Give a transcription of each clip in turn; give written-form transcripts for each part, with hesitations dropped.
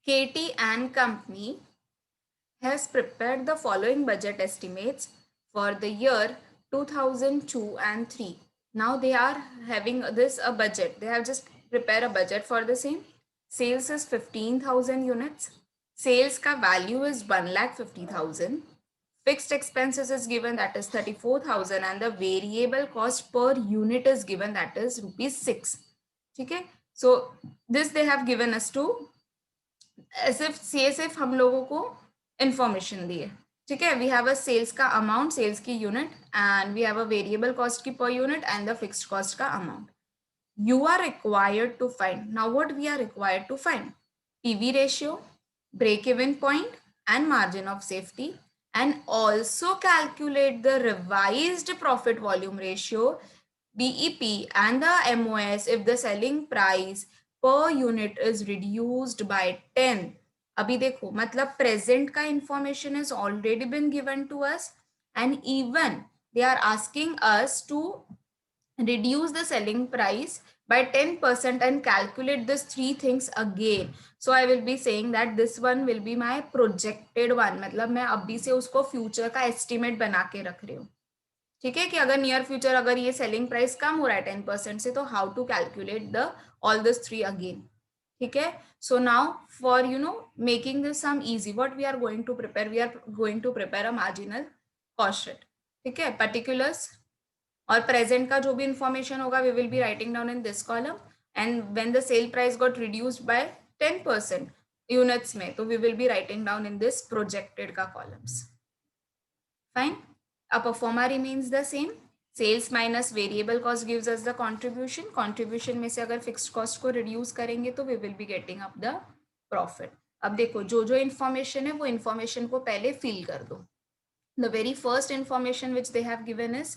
KT and Company has prepared the following budget estimates for the year 2002 and 3. Now they are having this a budget. They have just prepared a budget for the same. Sales is 15,000 units. Sales ka value is 1,50,000. Fixed expenses is given, that is 34,000, and the variable cost per unit is given, that is rupees 6. Okay, so this they have given us to सिर्फ हम लोगों को information दी है. ठीक है, we have a sales का amount, sales की unit, and we have a variable cost की per unit and the fixed cost का amount. You are required to find. Now what we are required to find? PV ratio, break-even point, and margin of safety, and also calculate the revised profit volume ratio, BEP, and the MOS if the selling price per unit is reduced by 10. अभी देखो, मतलब present का information is already been given to us, and even they are asking us to reduce the selling price by 10% and calculate these three things again. So I will be saying that this one will be my projected one. मतलब मैं अभी से उसको future का estimate बना के रख रही हूँ. ठीक है, कि अगर नियर फ्यूचर अगर ये सेलिंग प्राइस कम हो रहा है 10% से, तो how to calculate the all this three again. ठीक है, so now for making this sum easy, what we are going to prepare, we are going to prepare a marginal cost sheet. ठीक है, particulars और present का जो भी information होगा we will be writing down in this column, and when the sale price got reduced by 10% units में, तो we will be writing down in this projected का columns. Fine. A performer remains the same. Sales minus variable cost gives us the contribution. Contribution में से अगर fixed cost को reduce करेंगे तो we will be getting up the profit. अब देखो, जो जो इन्फॉर्मेशन है वो इन्फॉर्मेशन को पहले फिल कर दो. The very first information which they have given is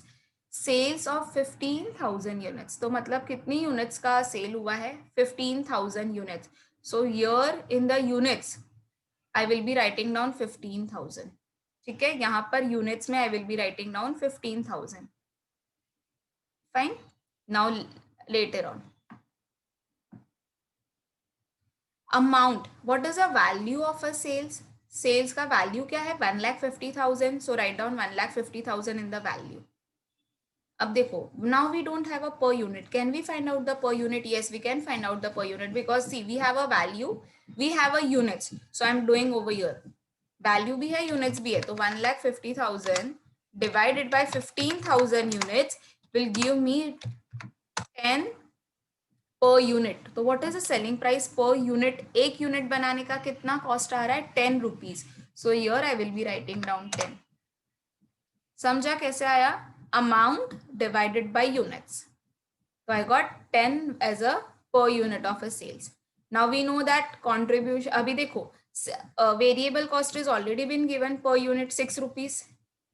sales of 15,000 units. तो मतलब कितनी यूनिट्स का सेल हुआ है? 15,000 units. So here in the units I will be writing down 15,000. ठीक है, यहाँ पर यूनिट्स में I will be writing down 15,000. Fine. Now later on, amount. What is the value of a sales? सेल्स का वैल्यू क्या है? 1,50,000. So write down 1,50,000 in the value. अब देखो, now we don't have a per unit. Can we find out the per unit? Yes, we can find out the per unit, because see we have a value, we have a units. So I am doing over here, value भी है, units भी है. तो 1,50,000 divided by 15,000 units will give me 10 per unit. तो what is the selling price per unit? एक unit बनाने का कितना कॉस्ट आ रहा है? 10 rupees. So here I will be writing down 10. समझा कैसे आया? Amount divided by units. So I got 10 as a per unit of a sales. Now we know that contribution. अभी देखो, variable cost is already been given per unit 6 rupees.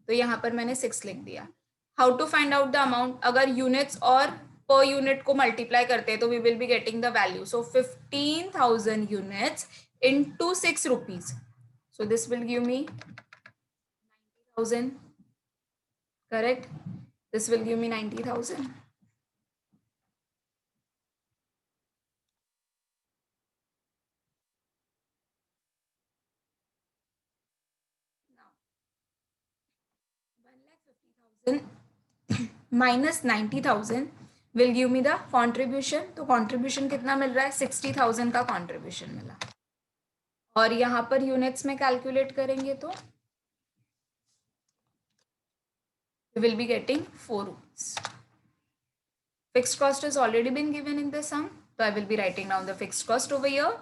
तो यहाँ पर मैंने 6 लिख दिया. How to find out the amount? अगर units और पर यूनिट को मल्टीप्लाई करते हैं तो we will be getting the value. So 15,000 units into 6 rupees. So this will give me 90,000. Correct, this will give me 90,000. Minus 90,000 will give me the contribution. तो contribution कितना मिल रहा है? 60,000 का कॉन्ट्रीब्यूशन मिला. और यहाँ पर यूनिट्स में कैलकुलेट करेंगे तो we will be getting 4 rupees. Fixed cost has already been given in the sum, so I will be writing down the fixed cost over here,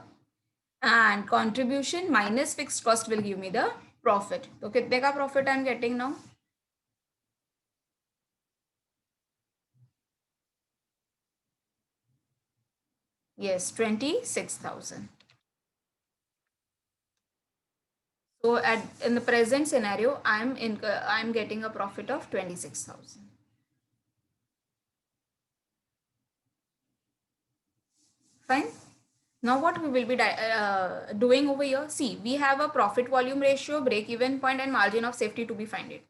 and contribution minus fixed cost will give me the profit. तो कितने का profit I am getting now? Yes, 26,000. So in the present scenario, I am getting a profit of 26,000. Fine. Now what we will be doing over here? See, we have a profit volume ratio, break even point, and margin of safety to be finded.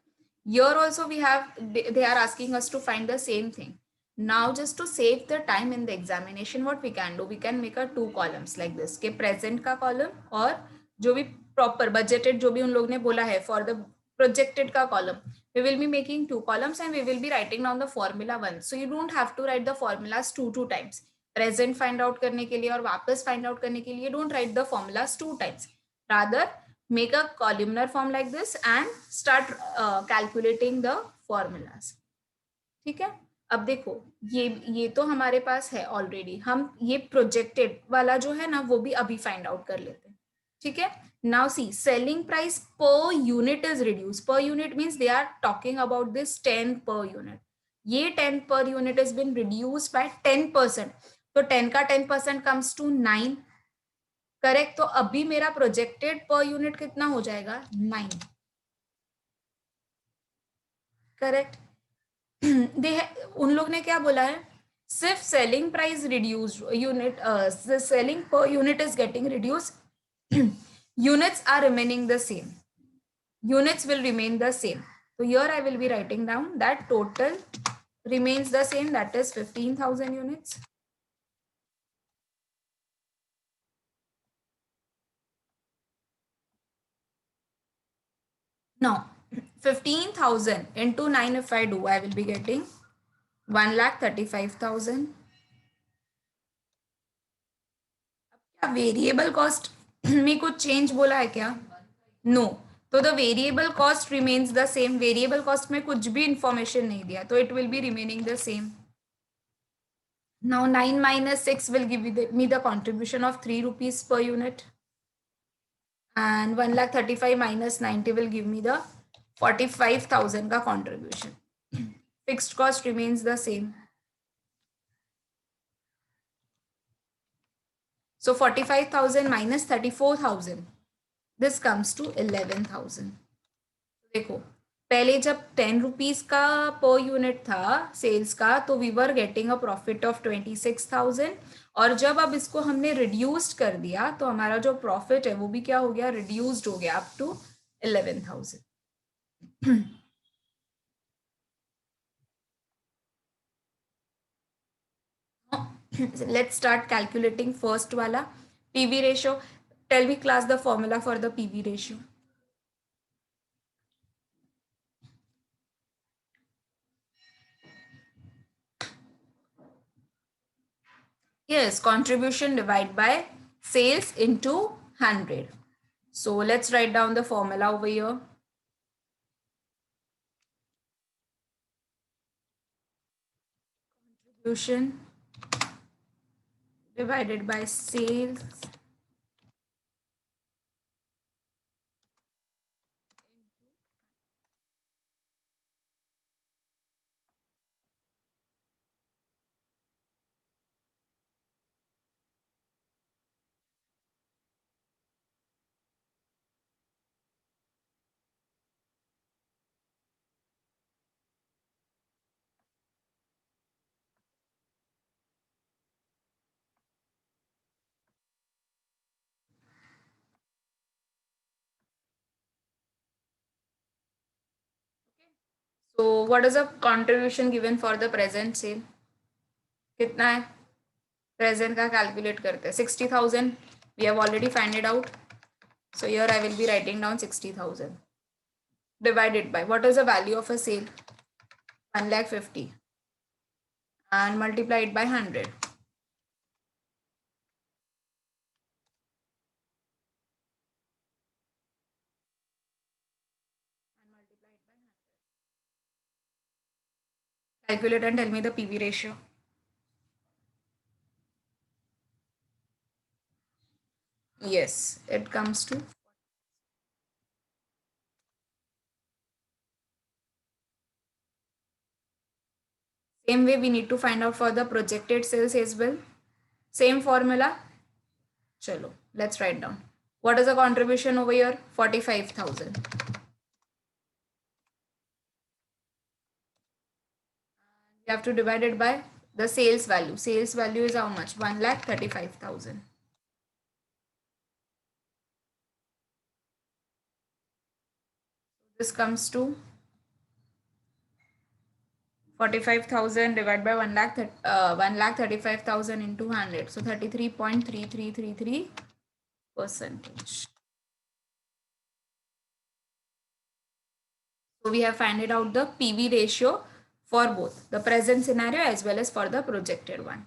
Here also we have, they are asking us to find the same thing. Now, just to save the time in the examination, what we can do, we can make a 2 columns like this के present का column और जो भी proper budgeted जो भी उन लोग ने बोला है for the projected का column, we will be making 2 columns and we will be writing down the formula once. So you don't have to write the formulas two times. Present find out करने के लिए और वापस find out करने के लिए don't write the formulas 2 times. Rather make a columnar form like this and start calculating the formulas. ठीक है. अब देखो ये तो हमारे पास है ऑलरेडी, हम ये प्रोजेक्टेड वाला जो है ना वो भी अभी फाइंड आउट कर लेते हैं. ठीक है. Now see selling price per unit is reduce. Per unit means they are talking about this 10 per unit. ये 10 per unit is been reduce by 10%. तो 10 का 10% कम्स टू 9. करेक्ट. तो अभी मेरा प्रोजेक्टेड पर यूनिट कितना हो जाएगा 9. करेक्ट. उन लोग ने क्या बोला है, सिर्फ selling price reduce unit, selling per unit is getting reduce, units are remaining the same, units will remain the same. तो here I will be writing down that total remains the same, that is 15,000 units. Now 15,000 into 9 if I do, I will be getting 1,35,000. क्या variable cost में कुछ change बोला है क्या? No. तो the variable cost remains the same. Variable cost में कुछ भी इंफॉर्मेशन नहीं दिया, तो it will be remaining the same. Now 9 minus 6 will give me the contribution of 3 rupees per unit, and 1,35,000 minus 90 will give me the 45,000 का contribution. Fixed cost remains the same. So 45,000 minus 34,000, this comes to 11,000. देखो पहले जब 10 rupees का per unit था sales का, तो we were getting a profit of 26,000. और जब अब इसको हमने रिड्यूस्ड कर दिया तो हमारा जो प्रॉफिट है वो भी क्या हो गया, रिड्यूस्ड हो गया up to 11,000. Let's start calculating first वाला PV ratio. Tell me class the formula for the PV ratio. Yes, contribution divided by sales into 100. So let's write down the formula over here. Contribution divided by sales So what is the contribution given for the present sale? कितना है present का calculate करते हैं 60,000. We have already find it out. So here I will be writing down 60,000 divided by what is the value of a sale, 1,50,000, and multiply it by 100. Calculate and tell me the PV ratio. Yes, it comes to same way we need to find out for the projected sales as well. Same formula. Chalo, let's write down. What is the contribution over here? 45,000. You have to divide it by the sales value. Sales value is how much? 1,35,000. This comes to 45,000 divided by 1,35,000 into 100. So 33.3333%. So we have found out the PV ratio for both the present scenario as well as for the projected one.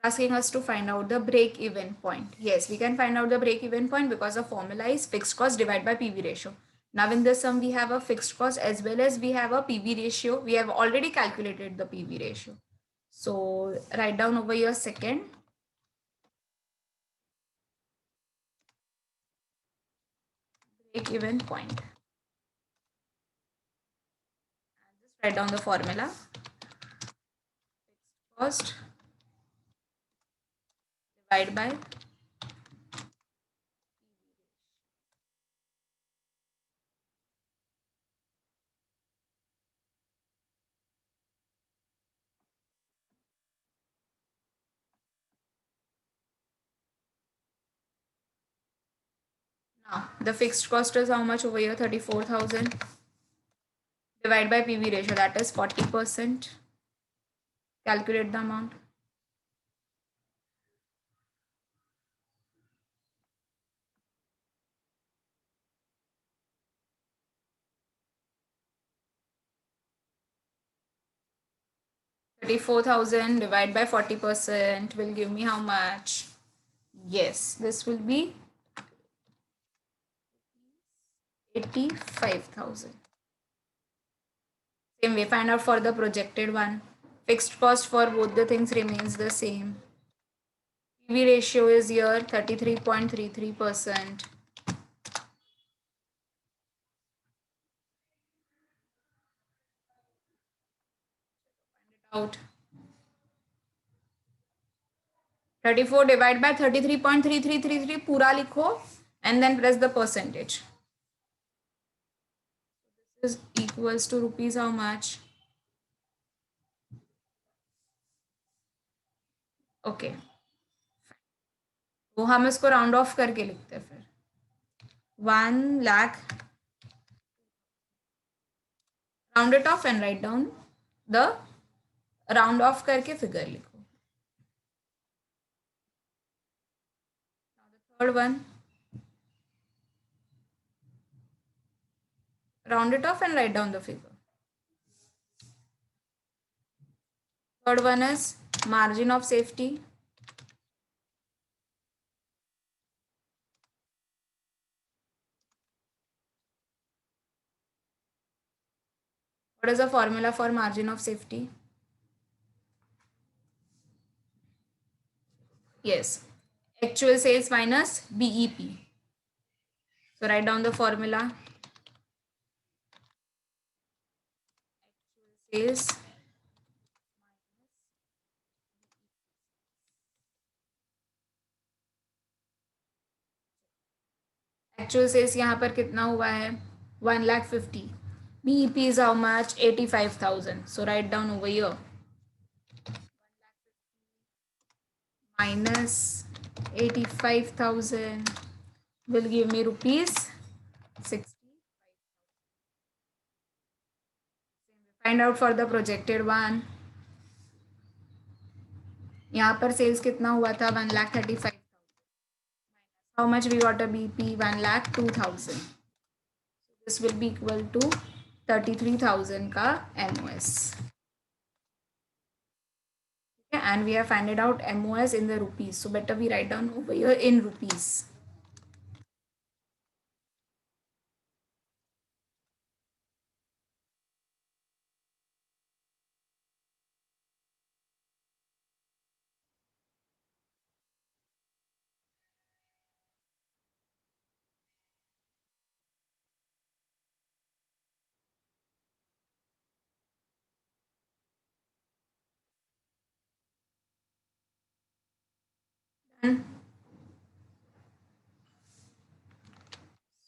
Asking us to find out the break-even point. Yes, we can find out the break-even point because the formula is fixed cost divided by PV ratio. Now in this sum, we have a fixed cost as well as we have a PV ratio. We have already calculated the PV ratio. So write down over here second. Break-even point. Just write down the formula. Fixed cost divided by now the fixed cost is how much over here? 34,000 divided by PV ratio, that is 40%. Calculate the amount. 34,000 divided by 40% will give me how much? Yes, this will be 85,000. Same way, find out for the projected one. Fixed cost for both the things remains the same. PV ratio is here 33.33%. Out. 34 divided by 33.3333 पूरा लिखो and then press the percentage. This is equals to rupees how much? Okay. तो हम इसको round of करके लिखते हैं फिर 1 lakh. Round it off and write down the round off करके फिगर लिखो. Now the third one, round it off and write down the figure. Third one is margin of safety. What is the formula for margin of safety? Yes, actual sales minus BEP. So write down the formula. Actual sales actual sales यहाँ पर कितना हुआ है 1,50,000. BEP is how much? 85,000. So write down over here minus 85,000 will give me rupees 60. Find out for the projected one. यहाँ पर sales कितना हुआ था 1,35,000. How much we got a BP? 1,02,000. This will be equal to 33,000 का MOS. Okay, and we have found out MOS in the rupees. So better we write down over here in rupees.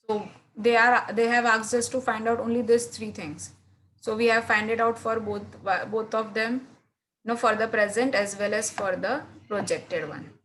So they have asked us to find out only these three things. So we have found it out for both of them, for the present as well as for the projected one.